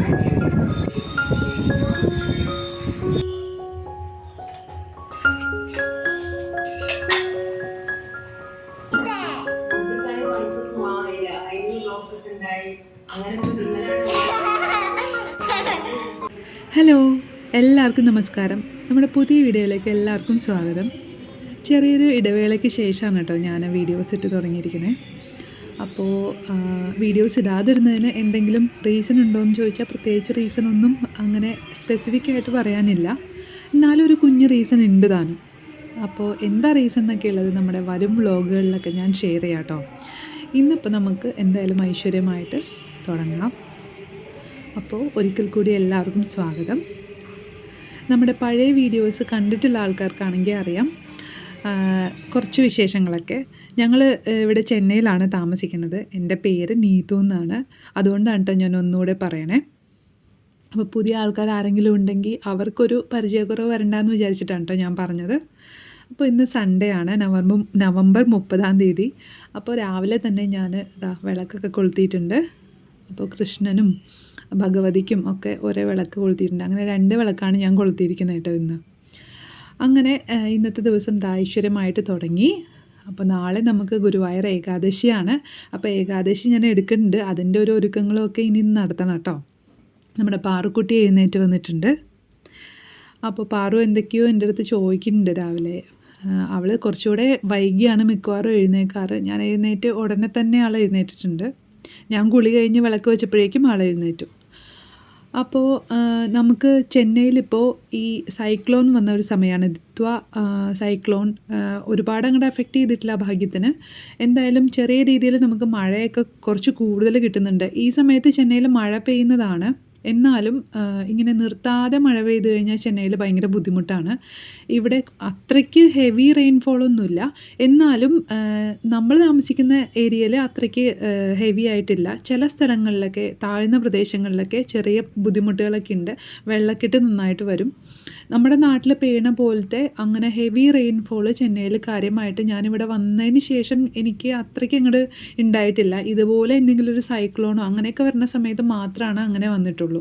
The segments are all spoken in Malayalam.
ഹലോ, എല്ലാവർക്കും നമസ്കാരം. നമ്മുടെ പുതിയ വീഡിയോയിലേക്ക് എല്ലാവർക്കും സ്വാഗതം. ചെറിയൊരു ഇടവേളയ്ക്ക് ശേഷമാണ് കേട്ടോ ഞാൻ വീഡിയോസ് ഇട്ട് തുടങ്ങിയിരിക്കുന്നത്. അപ്പോൾ വീഡിയോസ് ഇടാതിരുന്നതിന് എന്തെങ്കിലും റീസൺ ഉണ്ടോ എന്ന് ചോദിച്ചാൽ പ്രത്യേകിച്ച് റീസണൊന്നും അങ്ങനെ സ്പെസിഫിക് ആയിട്ട് പറയാനില്ല. എന്നാലും ഒരു കുഞ്ഞ് റീസൺ ഉണ്ട് താനും. അപ്പോൾ എന്താ റീസൺ എന്നൊക്കെ ഉള്ളത് നമ്മുടെ വരും വ്ളോഗുകളിലൊക്കെ ഞാൻ ഷെയർ ചെയ്യാം കേട്ടോ. ഇന്നിപ്പോൾ നമുക്ക് എന്തായാലും ഐശ്വര്യമായിട്ട് തുടങ്ങാം. അപ്പോൾ ഒരിക്കൽ കൂടി എല്ലാവർക്കും സ്വാഗതം. നമ്മുടെ പഴയ വീഡിയോസ് കണ്ടിട്ടുള്ള ആൾക്കാർക്കാണെങ്കിൽ അറിയാം കുറച്ച് വിശേഷങ്ങളൊക്കെ. ഞങ്ങൾ ഇവിടെ ചെന്നൈയിലാണ് താമസിക്കുന്നത്. എൻ്റെ പേര് നീതു എന്നാണ്. അതുകൊണ്ടാണ് കേട്ടോ ഞാൻ ഒന്നുകൂടെ പറയണേ. അപ്പോൾ പുതിയ ആൾക്കാർ ആരെങ്കിലും ഉണ്ടെങ്കിൽ അവർക്കൊരു പരിചയക്കുറവ് വരണ്ടെന്ന് വിചാരിച്ചിട്ടാണ് കേട്ടോ ഞാൻ പറഞ്ഞത്. അപ്പോൾ ഇന്ന് സൺഡേ ആണ്, നവംബർ 30. അപ്പോൾ രാവിലെ തന്നെ ഞാൻ വിളക്കൊക്കെ കൊളുത്തിയിട്ടുണ്ട്. അപ്പോൾ കൃഷ്ണനും ഭഗവതിക്കും ഒക്കെ ഒരേ വിളക്ക് കൊളുത്തിയിട്ടുണ്ട്. അങ്ങനെ 2 വിളക്കാണ് ഞാൻ കൊളുത്തിയിരിക്കുന്നത് കേട്ടോ ഇന്ന്. അങ്ങനെ ഇന്നത്തെ ദിവസം ഐശ്വര്യമായിട്ട് തുടങ്ങി. അപ്പോൾ നാളെ നമുക്ക് ഗുരുവായൂർ ഏകാദശിയാണ്. അപ്പോൾ ഏകാദശി ഞാൻ എടുക്കുന്നുണ്ട്. അതിൻ്റെ ഒരു ഒരുക്കങ്ങളൊക്കെ ഇനി നടത്തണം കേട്ടോ. നമ്മുടെ പാറുക്കുട്ടി എഴുന്നേറ്റ് വന്നിട്ടുണ്ട്. അപ്പോൾ പാറു എന്തൊക്കെയോ എൻ്റെ അടുത്ത് ചോദിക്കുന്നുണ്ട് രാവിലെ. അവൾ കുറച്ചുകൂടെ വൈകിയാണ് മിക്കവാറും എഴുന്നേൽക്കാറ്. ഞാൻ എഴുന്നേറ്റ് ഉടനെ തന്നെ ആൾ എഴുന്നേറ്റിട്ടുണ്ട്. ഞാൻ കുളി കഴിഞ്ഞ് വിളക്ക് വെച്ചപ്പോഴേക്കും ആൾ എഴുന്നേറ്റു. അപ്പോൾ നമുക്ക് ചെന്നൈയിലിപ്പോൾ ഈ സൈക്ലോൺ വന്ന ഒരു സമയമാണ്. ദിത്വ സൈക്ലോൺ ഒരുപാട് അങ്ങോട്ട് എഫക്റ്റ് ചെയ്തിട്ടില്ല ഭാഗ്യത്തിന്. എന്തായാലും ചെറിയ രീതിയിൽ നമുക്ക് മഴയൊക്കെ കുറച്ച് കൂടുതൽ കിട്ടുന്നുണ്ട്. ഈ സമയത്ത് ചെന്നൈയിൽ മഴ പെയ്യുന്നതാണ്. എന്നാലും ഇങ്ങനെ നിർത്താതെ മഴ പെയ്ത് കഴിഞ്ഞാൽ ചെന്നൈയിൽ ഭയങ്കര ബുദ്ധിമുട്ടാണ്. ഇവിടെ അത്രയ്ക്ക് ഹെവി റെയിൻഫോളൊന്നുമില്ല. എന്നാലും നമ്മൾ താമസിക്കുന്ന ഏരിയയിൽ അത്രയ്ക്ക് ഹെവി ആയിട്ടില്ല. ചില സ്ഥലങ്ങളിലൊക്കെ താഴ്ന്ന പ്രദേശങ്ങളിലൊക്കെ ചെറിയ ബുദ്ധിമുട്ടുകളൊക്കെ ഉണ്ട്. വെള്ളക്കെട്ട് നന്നായിട്ട് വരും. നമ്മുടെ നാട്ടിൽ പെയ്യണ പോലത്തെ അങ്ങനെ ഹെവി റെയിൻഫോൾ ചെന്നൈയിൽ കാര്യമായിട്ട് ഞാനിവിടെ വന്നതിന് ശേഷം എനിക്ക് അത്രയ്ക്ക് അങ്ങോട്ട് ഉണ്ടായിട്ടില്ല. ഇതുപോലെ എന്തെങ്കിലും ഒരു സൈക്ലോണോ അങ്ങനെയൊക്കെ വരുന്ന സമയത്ത് മാത്രമാണ് അങ്ങനെ വന്നിട്ടുള്ളൂ.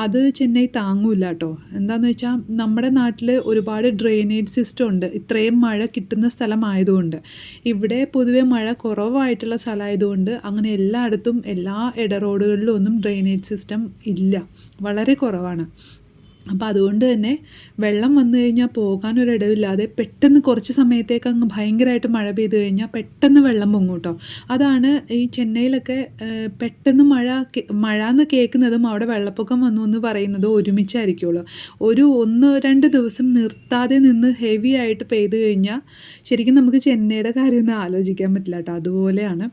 അത് ചെന്നൈ താങ്ങൂല കേട്ടോ. എന്താണെന്ന് വെച്ചാൽ നമ്മുടെ നാട്ടിൽ ഒരുപാട് ഡ്രെയിനേജ് സിസ്റ്റം ഉണ്ട്. ഇത്രയും മഴ കിട്ടുന്ന സ്ഥലമായതുകൊണ്ട്. ഇവിടെ പൊതുവെ മഴ കുറവായിട്ടുള്ള സ്ഥലമായതുകൊണ്ട് അങ്ങനെ എല്ലായിടത്തും എല്ലാ ഇടറോഡുകളിലും ഒന്നും ഡ്രെയിനേജ് സിസ്റ്റം ഇല്ല, വളരെ കുറവാണ്. അപ്പോൾ അതുകൊണ്ട് തന്നെ വെള്ളം വന്നു കഴിഞ്ഞാൽ പോകാനൊരിടവില്ലാതെ പെട്ടെന്ന് കുറച്ച് സമയത്തേക്ക് അങ്ങ് ഭയങ്കരമായിട്ട് മഴ പെയ്ത് കഴിഞ്ഞാൽ പെട്ടെന്ന് വെള്ളം പൊങ്ങും കേട്ടോ. അതാണ് ഈ ചെന്നൈയിലൊക്കെ പെട്ടെന്ന് മഴ എന്ന് കേൾക്കുന്നതും അവിടെ വെള്ളപ്പൊക്കം വന്നു എന്ന് പറയുന്നതും ഒരുമിച്ചായിരിക്കുള്ളൂ. ഒരു 1-2 ദിവസം നിർത്താതെ നിന്ന് ഹെവി ആയിട്ട് പെയ്ത് കഴിഞ്ഞാൽ ശരിക്കും നമുക്ക് ചെന്നൈയുടെ കാര്യമൊന്നും ആലോചിക്കാൻ പറ്റില്ല കേട്ടോ. അതുപോലെയാണ്.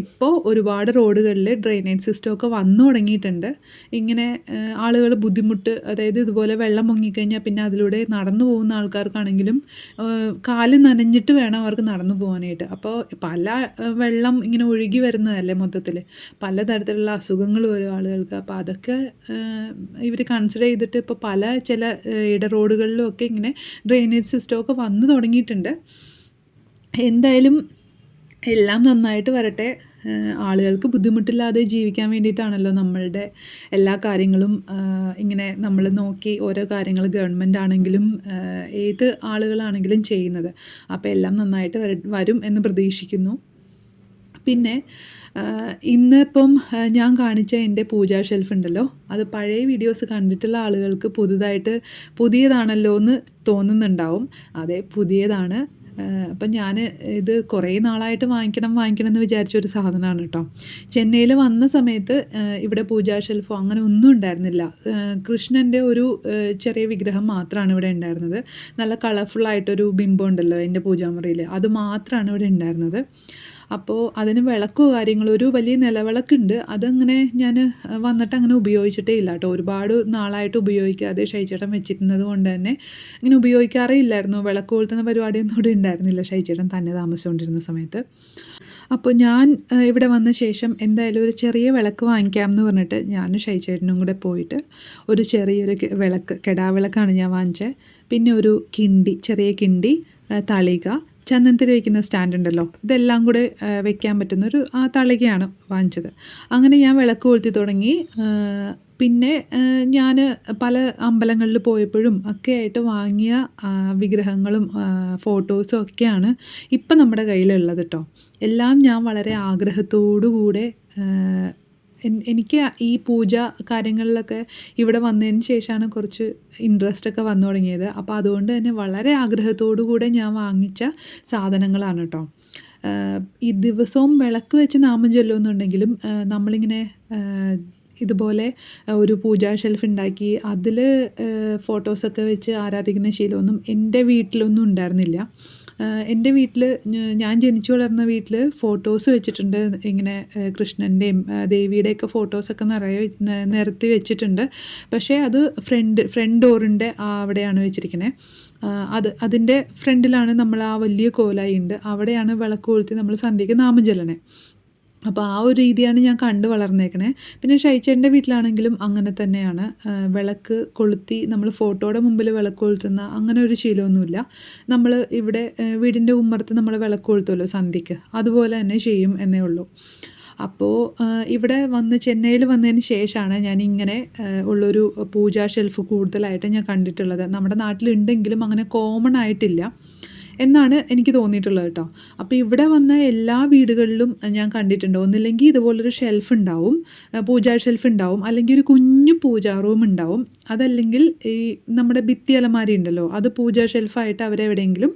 ഇപ്പോൾ ഒരുപാട് റോഡുകളിൽ ഡ്രെയിനേജ് സിസ്റ്റമൊക്കെ വന്നു തുടങ്ങിയിട്ടുണ്ട്. ഇങ്ങനെ ആളുകൾ ബുദ്ധിമുട്ട്, അതായത് ഇതുപോലെ വെള്ളം പൊങ്ങിക്കഴിഞ്ഞാൽ പിന്നെ അതിലൂടെ നടന്നു പോകുന്ന ആൾക്കാർക്കാണെങ്കിലും കാല് നനഞ്ഞിട്ട് വേണം അവർക്ക് നടന്നു പോകാനായിട്ട്. അപ്പോൾ പല വെള്ളം ഇങ്ങനെ ഒഴുകി വരുന്നതല്ലേ മൊത്തത്തിൽ, പലതരത്തിലുള്ള അസുഖങ്ങൾ വരും ആളുകൾക്ക്. അപ്പോൾ അതൊക്കെ ഇവർ കൺസിഡർ ചെയ്തിട്ട് ഇപ്പോൾ ചില ഇടറോഡുകളിലും ഒക്കെ ഇങ്ങനെ ഡ്രെയിനേജ് സിസ്റ്റമൊക്കെ വന്നു തുടങ്ങിയിട്ടുണ്ട്. എന്തായാലും എല്ലാം നന്നായിട്ട് വരട്ടെ. ആളുകൾക്ക് ബുദ്ധിമുട്ടില്ലാതെ ജീവിക്കാൻ വേണ്ടിയിട്ടാണല്ലോ നമ്മളുടെ എല്ലാ കാര്യങ്ങളും ഇങ്ങനെ നമ്മൾ നോക്കി ഓരോ കാര്യങ്ങൾ ഗവൺമെൻറ് ആണെങ്കിലും ഏത് ആളുകളാണെങ്കിലും ചെയ്യുന്നത്. അപ്പോൾ എല്ലാം നന്നായിട്ട് വരും എന്ന് പ്രതീക്ഷിക്കുന്നു. പിന്നെ ഇന്നിപ്പം ഞാൻ കാണിച്ച എൻ്റെ പൂജാ ഷെൽഫ് ഉണ്ടല്ലോ, അത് പഴയ വീഡിയോസ് കണ്ടിട്ടുള്ള ആളുകൾക്ക് പുതിയതാണല്ലോ എന്ന് തോന്നുന്നുണ്ടാവും. അതെ, പുതിയതാണ്. അപ്പം ഞാൻ ഇത് കുറേ നാളായിട്ട് വാങ്ങിക്കണം എന്ന് വിചാരിച്ചൊരു സാധനമാണ് കേട്ടോ. ചെന്നൈയിൽ വന്ന സമയത്ത് ഇവിടെ പൂജാ ഷെൽഫോ അങ്ങനെ ഒന്നും ഉണ്ടായിരുന്നില്ല. കൃഷ്ണൻ്റെ ഒരു ചെറിയ വിഗ്രഹം മാത്രമാണ് ഇവിടെ ഉണ്ടായിരുന്നത്. നല്ല കളർഫുള്ളായിട്ടൊരു ബിംബം ഉണ്ടല്ലോ എൻ്റെ പൂജാമുറിയിൽ, അത് മാത്രമാണ് ഇവിടെ ഉണ്ടായിരുന്നത്. അപ്പോൾ അതിന് വിളക്കോ കാര്യങ്ങളോ, ഒരു വലിയ നിലവിളക്കുണ്ട്, അതങ്ങനെ ഞാൻ വന്നിട്ട് അങ്ങനെ ഉപയോഗിച്ചിട്ടേ ഇല്ല കേട്ടോ. ഒരുപാട് നാളായിട്ട് ഉപയോഗിക്കാതെ ഷൈചേട്ടൻ വെച്ചിരുന്നത് കൊണ്ട് തന്നെ ഇങ്ങനെ ഉപയോഗിക്കാറേ ഇല്ലായിരുന്നു. വിളക്ക് കൊളുത്തുന്ന പരിപാടിയൊന്നും ഇവിടെ ഉണ്ടായിരുന്നില്ല ഷൈചേട്ടൻ തന്നെ താമസിച്ചുകൊണ്ടിരുന്ന സമയത്ത്. അപ്പോൾ ഞാൻ ഇവിടെ വന്ന ശേഷം എന്തായാലും ഒരു ചെറിയ വിളക്ക് വാങ്ങിക്കാം എന്ന് പറഞ്ഞിട്ട് ഞാനും ഷൈചേട്ടനും കൂടെ പോയിട്ട് ഒരു ചെറിയൊരു വിളക്ക്, കെടാവിളക്കാണ് ഞാൻ വാങ്ങിച്ചത്. പിന്നെ ഒരു ചെറിയ കിണ്ടി, തളിക, ചന്ദനത്തിരി വയ്ക്കുന്ന സ്റ്റാൻഡ് ഉണ്ടല്ലോ, ഇതെല്ലാം കൂടെ വെക്കാൻ പറ്റുന്നൊരു ആ തളികയാണ് വാങ്ങിച്ചത്. അങ്ങനെ ഞാൻ വിളക്ക് കൊളുത്തി തുടങ്ങി. പിന്നെ ഞാൻ പല അമ്പലങ്ങളിൽ പോയപ്പോഴും ഒക്കെ ആയിട്ട് വാങ്ങിയ വിഗ്രഹങ്ങളും ഫോട്ടോസും ഒക്കെയാണ് ഇപ്പം നമ്മുടെ കയ്യിലുള്ളത് കേട്ടോ. എല്ലാം ഞാൻ വളരെ ആഗ്രഹത്തോടു കൂടെ എനിക്ക് ഈ പൂജ കാര്യങ്ങളിലൊക്കെ ഇവിടെ വന്നതിന് ശേഷമാണ് കുറച്ച് ഇൻട്രസ്റ്റൊക്കെ വന്നു തുടങ്ങിയത്. അപ്പോൾ അതുകൊണ്ട് തന്നെ വളരെ ആഗ്രഹത്തോടു കൂടെ ഞാൻ വാങ്ങിച്ച സാധനങ്ങളാണ് കേട്ടോ. ഈ ദിവസവും വിളക്ക് വെച്ച് നാമം ചൊല്ലുമെന്നുണ്ടെങ്കിലും നമ്മളിങ്ങനെ ഇതുപോലെ ഒരു പൂജാ ഷെൽഫ് ഉണ്ടാക്കി അതിൽ ഫോട്ടോസൊക്കെ വെച്ച് ആരാധിക്കുന്ന ശീലമൊന്നും എൻ്റെ വീട്ടിലൊന്നും ഉണ്ടായിരുന്നില്ല. എൻ്റെ വീട്ടിൽ ഞാൻ ജനിച്ചു വളർന്ന വീട്ടിൽ ഫോട്ടോസ് വെച്ചിട്ടുണ്ട്. ഇങ്ങനെ കൃഷ്ണൻ്റെയും ദേവിയുടെയൊക്കെ ഫോട്ടോസൊക്കെ നിറയെ നിരത്തി വെച്ചിട്ടുണ്ട്. പക്ഷേ അത് ഫ്രണ്ട് ഡോറിൻ്റെ അവിടെയാണ് വെച്ചിരിക്കുന്നത്. അതിൻ്റെ ഫ്രണ്ടിലാണ് നമ്മൾ ആ വലിയ കോലായി ഉണ്ട്, അവിടെയാണ് വിളക്ക് കൊളുത്തി നമ്മൾ സന്ധ്യയ്ക്ക് നാമം ചൊല്ലണേ. അപ്പോൾ ആ ഒരു രീതിയാണ് ഞാൻ കണ്ടു വളർന്നേക്കണേ. പിന്നെ ഷൈച്ചേട്ടൻ്റെ വീട്ടിലാണെങ്കിലും അങ്ങനെ തന്നെയാണ്. വിളക്ക് കൊളുത്തി നമ്മൾ ഫോട്ടോയുടെ മുമ്പിൽ വിളക്ക് കൊളുത്തുന്ന അങ്ങനെ ഒരു ശീലമൊന്നുമില്ല. നമ്മൾ ഇവിടെ വീടിൻ്റെ ഉമ്മറത്ത് നമ്മൾ വിളക്ക് കൊളുത്തുമല്ലോ സന്ധ്യയ്ക്ക്, അതുപോലെ തന്നെ ചെയ്യും എന്നേ ഉള്ളൂ. അപ്പോൾ ഇവിടെ ചെന്നൈയിൽ വന്നതിന് ശേഷമാണ് ഞാനിങ്ങനെ ഉള്ളൊരു പൂജാ ഷെൽഫ് കൂടുതലായിട്ട് ഞാൻ കണ്ടിട്ടുള്ളത്. നമ്മുടെ നാട്ടിലുണ്ടെങ്കിലും അങ്ങനെ കോമൺ ആയിട്ടില്ല എന്നാണ് എനിക്ക് തോന്നിയിട്ടുള്ളത് കേട്ടോ. അപ്പോൾ ഇവിടെ വന്ന എല്ലാ വീടുകളിലും ഞാൻ കണ്ടിട്ടുണ്ട്. ഒന്നില്ലെങ്കിൽ ഇതുപോലൊരു ഷെൽഫ് ഉണ്ടാവും, പൂജാ ഷെൽഫ് ഉണ്ടാവും, അല്ലെങ്കിൽ ഒരു കുഞ്ഞു പൂജാ റൂം ഉണ്ടാവും. അതല്ലെങ്കിൽ ഈ നമ്മുടെ ഭിത്തി അലമാരി ഉണ്ടല്ലോ, അത് പൂജാ ഷെൽഫായിട്ട് അവരെവിടെയെങ്കിലും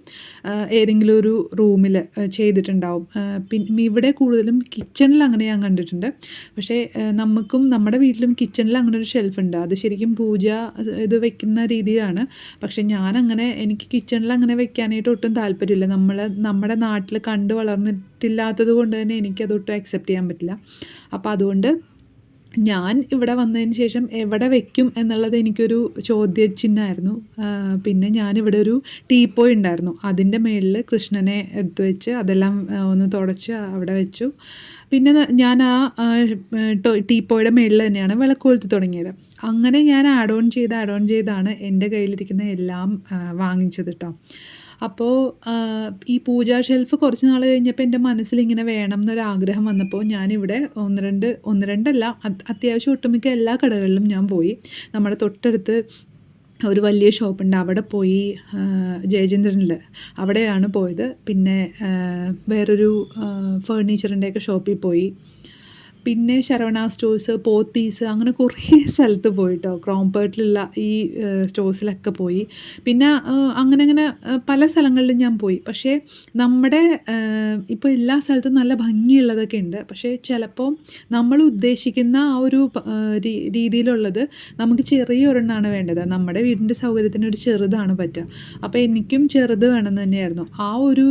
ഏതെങ്കിലും ഒരു റൂമിൽ ചെയ്തിട്ടുണ്ടാവും. പിന്നെ ഇവിടെ കൂടുതലും കിച്ചണിൽ അങ്ങനെ ഞാൻ കണ്ടിട്ടുണ്ട്. പക്ഷേ നമുക്കും നമ്മുടെ വീട്ടിലും കിച്ചണിൽ അങ്ങനെ ഒരു ഷെൽഫ് ഉണ്ട്. അത് ശരിക്കും പൂജ ഇത് വെക്കുന്ന രീതിയാണ്. പക്ഷേ എനിക്ക് കിച്ചണിൽ അങ്ങനെ വെക്കാനായിട്ട് ഒട്ടും താല്പര്യമില്ല. നമ്മുടെ നാട്ടിൽ കണ്ടു വളർന്നിട്ടില്ലാത്തത് കൊണ്ട് തന്നെ എനിക്കതൊട്ടും അക്സെപ്റ്റ് ചെയ്യാൻ പറ്റില്ല. അപ്പോൾ അതുകൊണ്ട് ഞാൻ ഇവിടെ വന്നതിന് ശേഷം എവിടെ വെക്കും എന്നുള്ളത് എനിക്കൊരു ചോദ്യചിഹ്നമായിരുന്നു. പിന്നെ ഞാനിവിടെ ഒരു ടീപ്പോയ് ഉണ്ടായിരുന്നു, അതിൻ്റെ മുകളിൽ കൃഷ്ണനെ എടുത്തു വെച്ച് അതെല്ലാം ഒന്ന് തുടച്ച് അവിടെ വെച്ചു. പിന്നെ ഞാൻ ആ ടീപ്പോയുടെ മുകളിൽ തന്നെയാണ് വിളക്ക് കൊളുത്തി തുടങ്ങിയത്. അങ്ങനെ ഞാൻ ആഡ് ഓൺ ചെയ്താണ് എൻ്റെ കയ്യിലിരിക്കുന്ന എല്ലാം വാങ്ങിച്ചത് കേട്ടോ. അപ്പോൾ ഈ പൂജാ ഷെൽഫ് കുറച്ച് നാൾ കഴിഞ്ഞപ്പോൾ എൻ്റെ മനസ്സിലിങ്ങനെ വേണം എന്നൊരാഗ്രഹം വന്നപ്പോൾ ഞാനിവിടെ ഒന്ന് രണ്ടല്ല അത്യാവശ്യം ഒട്ടുമിക്ക എല്ലാ കടകളിലും ഞാൻ പോയി. നമ്മുടെ തൊട്ടടുത്ത് ഒരു വലിയ ഷോപ്പുണ്ട്, അവിടെ പോയി. ജയചന്ദ്രനിൽ അവിടെയാണ് പോയത്. പിന്നെ വേറൊരു ഫേർണിച്ചറിൻ്റെയൊക്കെ ഷോപ്പിൽ പോയി. പിന്നെ ശരവണ സ്റ്റോഴ്സ്, പോത്തീസ്, അങ്ങനെ കുറേ സ്ഥലത്ത് പോയിട്ടോ. ക്രോംപേട്ടിലുള്ള ഈ സ്റ്റോഴ്സിലൊക്കെ പോയി. പിന്നെ അങ്ങനെ പല സ്ഥലങ്ങളിലും ഞാൻ പോയി. പക്ഷേ നമ്മുടെ ഇപ്പോൾ എല്ലാ സ്ഥലത്തും നല്ല ഭംഗിയുള്ളതൊക്കെ ഉണ്ട്. പക്ഷേ ചിലപ്പോൾ നമ്മൾ ഉദ്ദേശിക്കുന്ന ആ ഒരു രീതിയിലുള്ളത് നമുക്ക് ചെറിയൊരെണ്ണമാണ് വേണ്ടത്. നമ്മുടെ വീടിൻ്റെ സൗകര്യത്തിന് ഒരു ചെറുതാണ് പറ്റുക. അപ്പോൾ എനിക്കും ചെറുത് വേണമെന്ന് തന്നെയായിരുന്നു. ആ ഒരു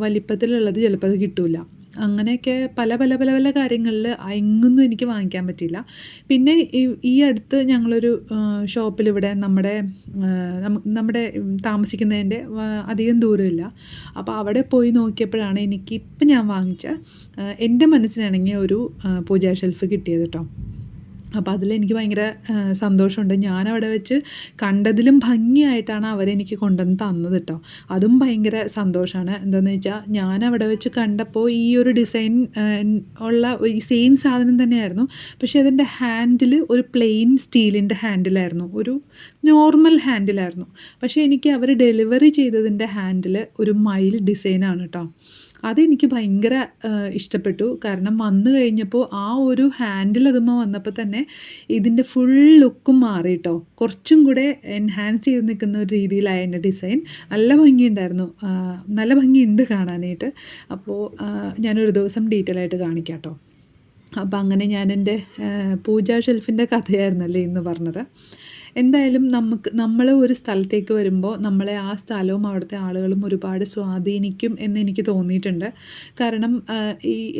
വലിപ്പത്തിലുള്ളത് ചിലപ്പോൾ അത് കിട്ടില്ല. അങ്ങനെയൊക്കെ പല കാര്യങ്ങളിൽ എങ്ങൊന്നും എനിക്ക് വാങ്ങിക്കാൻ പറ്റിയില്ല. പിന്നെ ഈ അടുത്ത് ഞങ്ങളൊരു ഷോപ്പിലിവിടെ നമ്മുടെ താമസിക്കുന്നതിൻ്റെ അധികം ദൂരമില്ല. അപ്പോൾ അവിടെ പോയി നോക്കിയപ്പോഴാണ് എനിക്കിപ്പം ഞാൻ വാങ്ങിച്ച എൻ്റെ മനസ്സിനാണെങ്കിൽ ഒരു പൂജാ ഷെൽഫ് കിട്ടിയത് കേട്ടോ. അപ്പോൾ അതിലെനിക്ക് ഭയങ്കര സന്തോഷമുണ്ട്. ഞാനവിടെ വെച്ച് കണ്ടതിലും ഭംഗിയായിട്ടാണ് അവരെനിക്ക് കൊണ്ടുവന്ന് തന്നത് കേട്ടോ. അതും ഭയങ്കര സന്തോഷമാണ്. എന്താണെന്ന് വെച്ചാൽ ഞാനവിടെ വെച്ച് കണ്ടപ്പോൾ ഈ ഒരു ഡിസൈൻ ഉള്ള ഈ സെയിം സാധനം തന്നെയായിരുന്നു. പക്ഷേ അതിൻ്റെ ഹാൻഡിൽ ഒരു പ്ലെയിൻ സ്റ്റീലിൻ്റെ ഹാൻഡിലായിരുന്നു, ഒരു നോർമൽ ഹാൻഡിലായിരുന്നു. പക്ഷേ എനിക്ക് അവർ ഡെലിവറി ചെയ്തതിൻ്റെ ഹാൻഡിൽ ഒരു മയിൽ ഡിസൈനാണ് കേട്ടോ. അതെനിക്ക് ഭയങ്കര ഇഷ്ടപ്പെട്ടു. കാരണം വന്നു കഴിഞ്ഞപ്പോൾ ആ ഒരു ഹാൻഡിൽ അതുമ്പോൾ വന്നപ്പോൾ തന്നെ ഇതിൻ്റെ ഫുൾ ലുക്കും മാറി കേട്ടോ. കുറച്ചും കൂടെ എൻഹാൻസ് ചെയ്ത് നിൽക്കുന്ന ഒരു രീതിയിലായ എൻ്റെ ഡിസൈൻ നല്ല ഭംഗിയുണ്ടായിരുന്നു. നല്ല ഭംഗിയുണ്ട് കാണാനായിട്ട്. അപ്പോൾ ഞാനൊരു ദിവസം ഡീറ്റെയിൽ ആയിട്ട് കാണിക്കാം കേട്ടോ. അപ്പോൾ അങ്ങനെ ഞാൻ എൻ്റെ പൂജാ ഷെൽഫിൻ്റെ കഥയായിരുന്നല്ലേ ഇന്ന് പറഞ്ഞത്. എന്തായാലും നമ്മൾ ഒരു സ്ഥലത്തേക്ക് വരുമ്പോൾ നമ്മളെ ആ സ്ഥലവും അവിടുത്തെ ആളുകളും ഒരുപാട് സ്വാധീനിക്കും എന്നെനിക്ക് തോന്നിയിട്ടുണ്ട്. കാരണം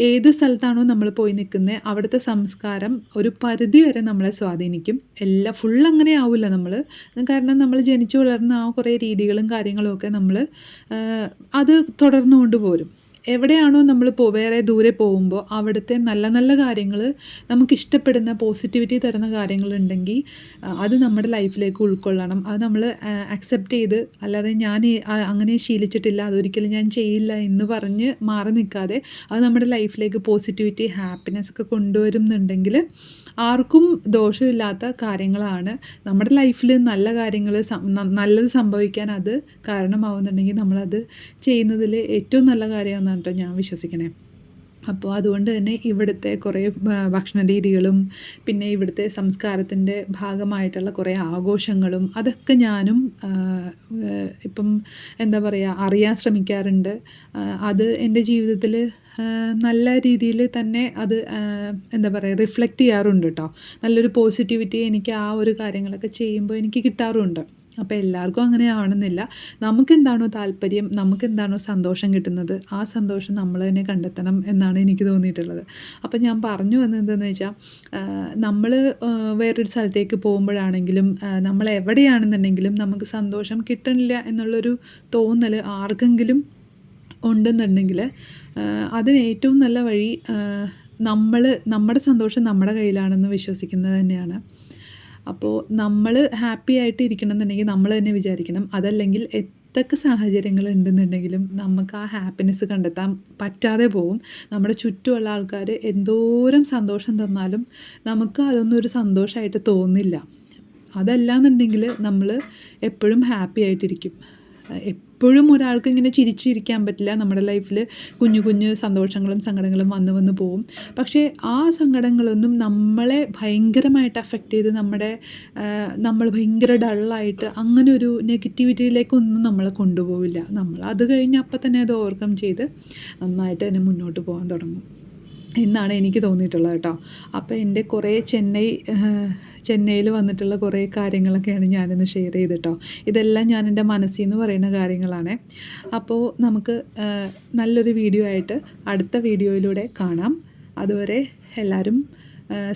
ഏത് സ്ഥലത്താണോ നമ്മൾ പോയി നിൽക്കുന്നത് അവിടുത്തെ സംസ്കാരം ഒരു പരിധി വരെ നമ്മളെ സ്വാധീനിക്കും. ഫുൾ അങ്ങനെ ആവില്ല നമ്മൾ. കാരണം നമ്മൾ ജനിച്ചു വളർന്ന ആ കുറേ രീതികളും കാര്യങ്ങളും ഒക്കെ നമ്മൾ അത് തുടർന്നു കൊണ്ടുപോരും. എവിടെയാണോ നമ്മൾ വേറെ ദൂരെ പോകുമ്പോൾ അവിടുത്തെ നല്ല നല്ല കാര്യങ്ങൾ, നമുക്കിഷ്ടപ്പെടുന്ന പോസിറ്റിവിറ്റി തരുന്ന കാര്യങ്ങളുണ്ടെങ്കിൽ അത് നമ്മുടെ ലൈഫിലേക്ക് ഉൾക്കൊള്ളണം. അത് നമ്മൾ അക്സെപ്റ്റ് ചെയ്ത്, അല്ലാതെ ഞാൻ അങ്ങനെ ശീലിച്ചിട്ടില്ല, അതൊരിക്കലും ഞാൻ ചെയ്യില്ല എന്ന് പറഞ്ഞ് മാറി നിൽക്കാതെ അത് നമ്മുടെ ലൈഫിലേക്ക് പോസിറ്റിവിറ്റി, ഹാപ്പിനെസ് ഒക്കെ കൊണ്ടുവരുന്നുണ്ടെങ്കിൽ ആർക്കും ദോഷമില്ലാത്ത കാര്യങ്ങളാണ്. നമ്മുടെ ലൈഫിൽ നല്ല കാര്യങ്ങൾ നല്ലത് സംഭവിക്കാൻ അത് കാരണമാവുന്നുണ്ടെങ്കിൽ നമ്മളത് ചെയ്യുന്നതിൽ ഏറ്റവും നല്ല കാര്യമാണെന്നാണ് കേട്ടോ ഞാൻ വിശ്വസിക്കണേ. അപ്പോൾ അതുകൊണ്ട് തന്നെ ഇവിടുത്തെ കുറേ ഭക്ഷണ രീതികളും പിന്നെ ഇവിടുത്തെ സംസ്കാരത്തിൻ്റെ ഭാഗമായിട്ടുള്ള കുറേ ആഘോഷങ്ങളും അതൊക്കെ ഞാനും ഇപ്പം എന്താ പറയുക, അറിയാൻ ശ്രമിക്കാറുണ്ട്. അത് എൻ്റെ ജീവിതത്തിൽ നല്ല രീതിയിൽ തന്നെ അത് എന്താ പറയുക, റിഫ്ലക്റ്റ് ചെയ്യാറുണ്ട് കേട്ടോ. നല്ലൊരു പോസിറ്റിവിറ്റി എനിക്ക് ആ ഒരു കാര്യങ്ങളൊക്കെ ചെയ്യുമ്പോൾ എനിക്ക് കിട്ടാറുമുണ്ട്. അപ്പോൾ എല്ലാവർക്കും അങ്ങനെ ആവണമെന്നില്ല. നമുക്കെന്താണോ താല്പര്യം, നമുക്കെന്താണോ സന്തോഷം കിട്ടുന്നത്, ആ സന്തോഷം നമ്മൾ തന്നെ കണ്ടെത്തണം എന്നാണ് എനിക്ക് തോന്നിയിട്ടുള്ളത്. അപ്പോൾ ഞാൻ പറഞ്ഞു വന്നത് എന്താണെന്ന് വെച്ചാൽ, നമ്മൾ വേറൊരു സ്ഥലത്തേക്ക് പോകുമ്പോഴാണെങ്കിലും നമ്മൾ എവിടെയാണെന്നുണ്ടെങ്കിലും നമുക്ക് സന്തോഷം കിട്ടണില്ല എന്നുള്ളൊരു തോന്നൽ ആർക്കെങ്കിലും ഉണ്ടെന്നുണ്ടെങ്കിൽ അതിന് ഏറ്റവും നല്ല വഴി നമ്മുടെ സന്തോഷം നമ്മുടെ കയ്യിലാണെന്ന് വിശ്വസിക്കുന്നത് തന്നെയാണ്. അപ്പോൾ നമ്മൾ ഹാപ്പി ആയിട്ട് ഇരിക്കണം എന്നുണ്ടെങ്കിൽ നമ്മൾ തന്നെ വിചാരിക്കണം. അതല്ലെങ്കിൽ എന്തൊക്കെ സാഹചര്യങ്ങൾ ഉണ്ടെന്നുണ്ടെങ്കിലും നമുക്ക് ആ ഹാപ്പിനെസ് കണ്ടെത്താൻ പറ്റാതെ പോവും. നമ്മുടെ ചുറ്റുമുള്ള ആൾക്കാർ എന്തോരം സന്തോഷം തന്നാലും നമുക്ക് അതൊന്നും ഒരു സന്തോഷമായിട്ട് തോന്നില്ല. അതല്ലാന്നുണ്ടെങ്കിൽ നമ്മൾ എപ്പോഴും ഹാപ്പി ആയിട്ടിരിക്കും. എപ്പോഴും ഒരാൾക്ക് ഇങ്ങനെ ചിരിച്ചിരിക്കാൻ പറ്റില്ല. നമ്മുടെ ലൈഫിൽ കുഞ്ഞു കുഞ്ഞു സന്തോഷങ്ങളും സങ്കടങ്ങളും വന്ന് പോവും. പക്ഷേ ആ സങ്കടങ്ങളൊന്നും നമ്മളെ ഭയങ്കരമായിട്ട് അഫക്റ്റ് ചെയ്ത് നമ്മൾ ഭയങ്കര ഡള്ളായിട്ട് അങ്ങനെ ഒരു നെഗറ്റിവിറ്റിയിലേക്കൊന്നും നമ്മളെ കൊണ്ടുപോവില്ല. നമ്മൾ അത് കഴിഞ്ഞ് അപ്പം തന്നെ അത് ഓവർകം ചെയ്ത് നന്നായിട്ട് തന്നെ മുന്നോട്ട് പോകാൻ തുടങ്ങും എന്നാണ് എനിക്ക് തോന്നിയിട്ടുള്ളത് കേട്ടോ. അപ്പോൾ എൻ്റെ കുറേ ചെന്നൈയിൽ വന്നിട്ടുള്ള കുറേ കാര്യങ്ങളൊക്കെയാണ് ഞാനിന്ന് ഷെയർ ചെയ്തിട്ടോ. ഇതെല്ലാം ഞാൻ എൻ്റെ മനസ്സിൽ നിന്ന് പറയുന്ന കാര്യങ്ങളാണ്. അപ്പോൾ നമുക്ക് നല്ലൊരു വീഡിയോ ആയിട്ട് അടുത്ത വീഡിയോയിലൂടെ കാണാം. അതുവരെ എല്ലാവരും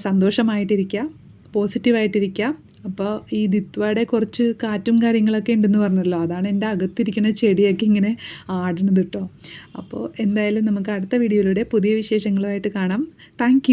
സന്തോഷമായിട്ടിരിക്കുക, പോസിറ്റീവായിട്ടിരിക്കുക. അപ്പോൾ ഈ ദിത്വയുടെ കുറച്ച് കാറ്റും കാര്യങ്ങളൊക്കെ ഉണ്ടെന്ന് പറഞ്ഞല്ലോ, അതാണ് എൻ്റെ അകത്തിരിക്കുന്ന ചെടിയൊക്കെ ഇങ്ങനെ ആടുന്നത് കേട്ടോ. അപ്പോൾ എന്തായാലും നമുക്ക് അടുത്ത വീഡിയോയിലൂടെ പുതിയ വിശേഷങ്ങളുമായിട്ട് കാണാം. താങ്ക്